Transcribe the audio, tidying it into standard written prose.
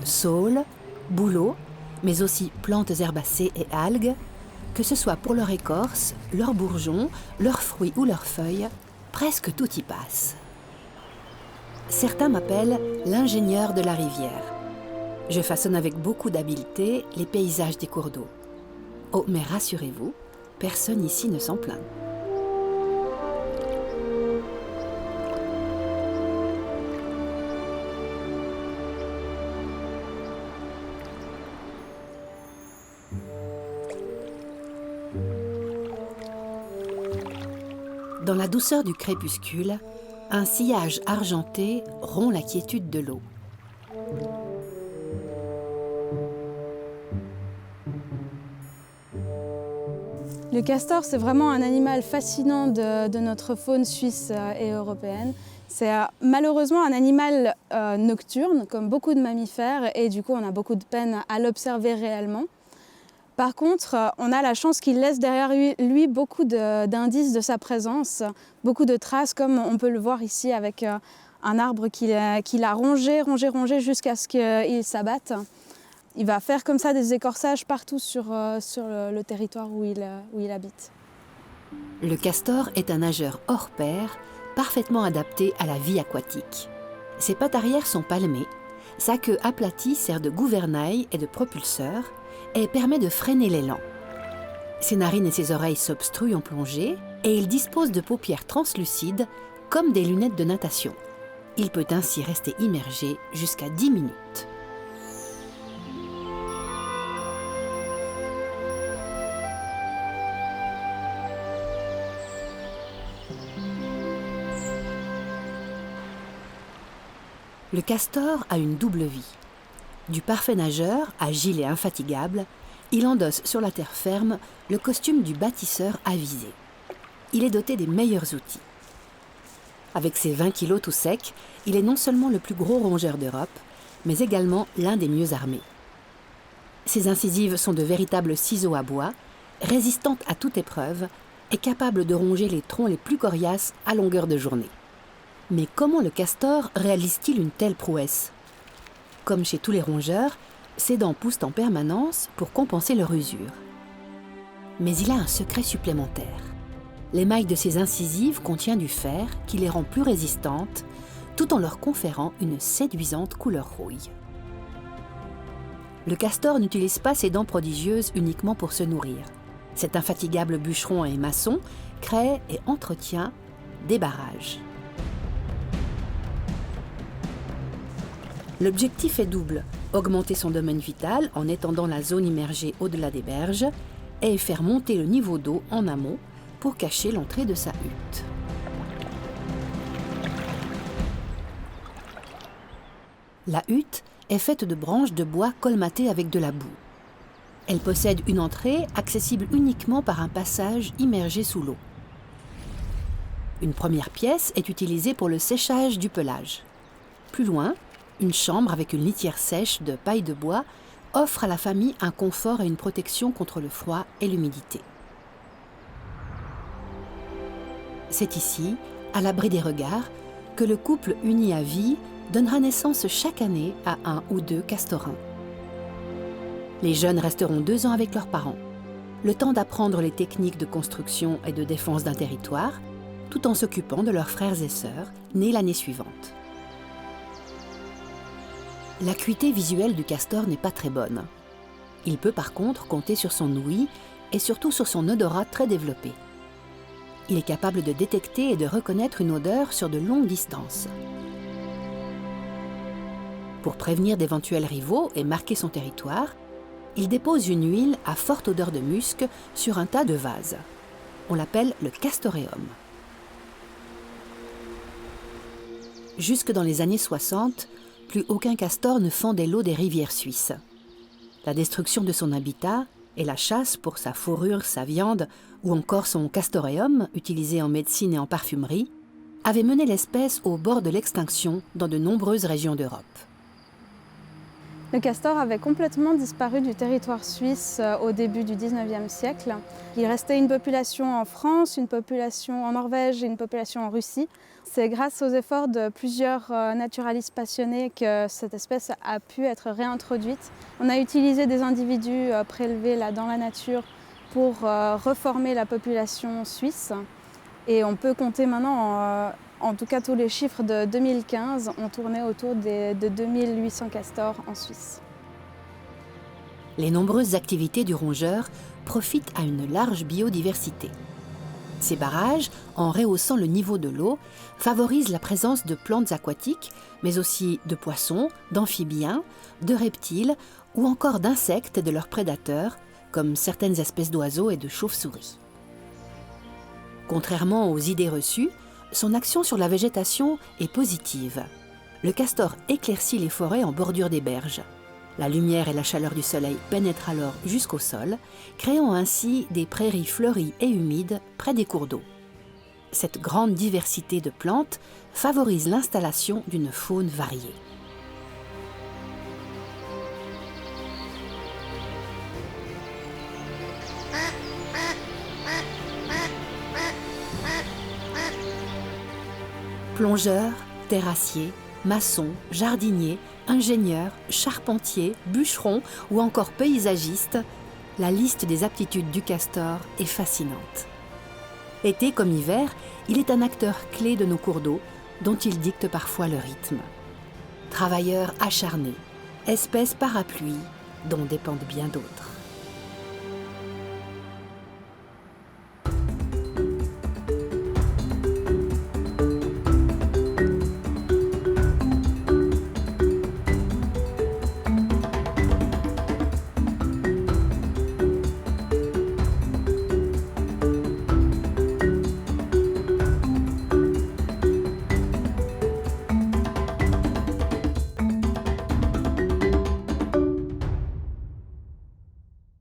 saules, bouleaux, mais aussi plantes herbacées et algues, que ce soit pour leur écorce, leurs bourgeons, leurs fruits ou leurs feuilles, presque tout y passe. Certains m'appellent l'ingénieur de la rivière. Je façonne avec beaucoup d'habileté les paysages des cours d'eau. Oh, mais rassurez-vous, personne ici ne s'en plaint. Dans la douceur du crépuscule, un sillage argenté rompt la quiétude de l'eau. Le castor, c'est vraiment un animal fascinant de notre faune suisse et européenne. C'est malheureusement un animal nocturne, comme beaucoup de mammifères, et du coup on a beaucoup de peine à l'observer réellement. Par contre, on a la chance qu'il laisse derrière lui beaucoup d'indices de sa présence, beaucoup de traces, comme on peut le voir ici avec un arbre qu'il a rongé jusqu'à ce qu'il s'abatte. Il va faire comme ça des écorçages partout sur le territoire où il habite. Le castor est un nageur hors pair, parfaitement adapté à la vie aquatique. Ses pattes arrière sont palmées, sa queue aplatie sert de gouvernail et de propulseur et permet de freiner l'élan. Ses narines et ses oreilles s'obstruent en plongée et il dispose de paupières translucides comme des lunettes de natation. Il peut ainsi rester immergé jusqu'à 10 minutes. Le castor a une double vie. Du parfait nageur, agile et infatigable, il endosse sur la terre ferme le costume du bâtisseur avisé. Il est doté des meilleurs outils. Avec ses 20 kilos tout secs, il est non seulement le plus gros rongeur d'Europe, mais également l'un des mieux armés. Ses incisives sont de véritables ciseaux à bois, résistantes à toute épreuve et capables de ronger les troncs les plus coriaces à longueur de journée. Mais comment le castor réalise-t-il une telle prouesse ? Comme chez tous les rongeurs, ses dents poussent en permanence pour compenser leur usure. Mais il a un secret supplémentaire. L'émail de ses incisives contient du fer qui les rend plus résistantes, tout en leur conférant une séduisante couleur rouille. Le castor n'utilise pas ses dents prodigieuses uniquement pour se nourrir. Cet infatigable bûcheron et maçon crée et entretient des barrages. L'objectif est double, augmenter son domaine vital en étendant la zone immergée au-delà des berges et faire monter le niveau d'eau en amont pour cacher l'entrée de sa hutte. La hutte est faite de branches de bois colmatées avec de la boue. Elle possède une entrée accessible uniquement par un passage immergé sous l'eau. Une première pièce est utilisée pour le séchage du pelage. Plus loin, une chambre avec une litière sèche de paille de bois offre à la famille un confort et une protection contre le froid et l'humidité. C'est ici, à l'abri des regards, que le couple uni à vie donnera naissance chaque année à 1 ou 2 castorins. Les jeunes resteront 2 ans avec leurs parents, le temps d'apprendre les techniques de construction et de défense d'un territoire, tout en s'occupant de leurs frères et sœurs, nés l'année suivante. L'acuité visuelle du castor n'est pas très bonne. Il peut par contre compter sur son ouïe et surtout sur son odorat très développé. Il est capable de détecter et de reconnaître une odeur sur de longues distances. Pour prévenir d'éventuels rivaux et marquer son territoire, il dépose une huile à forte odeur de musc sur un tas de vases. On l'appelle le castoreum. Jusque dans les années 60, plus aucun castor ne fendait l'eau des rivières suisses. La destruction de son habitat et la chasse pour sa fourrure, sa viande ou encore son castoreum, utilisé en médecine et en parfumerie, avaient mené l'espèce au bord de l'extinction dans de nombreuses régions d'Europe. Le castor avait complètement disparu du territoire suisse au début du 19e siècle. Il restait une population en France, une population en Norvège et une population en Russie. C'est grâce aux efforts de plusieurs naturalistes passionnés que cette espèce a pu être réintroduite. On a utilisé des individus prélevés là dans la nature pour reformer la population suisse. Et on peut compter maintenant, en tout cas tous les chiffres de 2015 ont tourné autour de 2800 castors en Suisse. Les nombreuses activités du rongeur profitent à une large biodiversité. Ces barrages, en rehaussant le niveau de l'eau, favorisent la présence de plantes aquatiques, mais aussi de poissons, d'amphibiens, de reptiles ou encore d'insectes et de leurs prédateurs, comme certaines espèces d'oiseaux et de chauves-souris. Contrairement aux idées reçues, son action sur la végétation est positive. Le castor éclaircit les forêts en bordure des berges. La lumière et la chaleur du soleil pénètrent alors jusqu'au sol, créant ainsi des prairies fleuries et humides près des cours d'eau. Cette grande diversité de plantes favorise l'installation d'une faune variée. Plongeurs, terrassiers, maçons, jardiniers, ingénieurs, charpentiers, bûcherons ou encore paysagistes, la liste des aptitudes du castor est fascinante. Été comme hiver, il est un acteur clé de nos cours d'eau, dont il dicte parfois le rythme. Travailleur acharné, espèce parapluie, dont dépendent bien d'autres.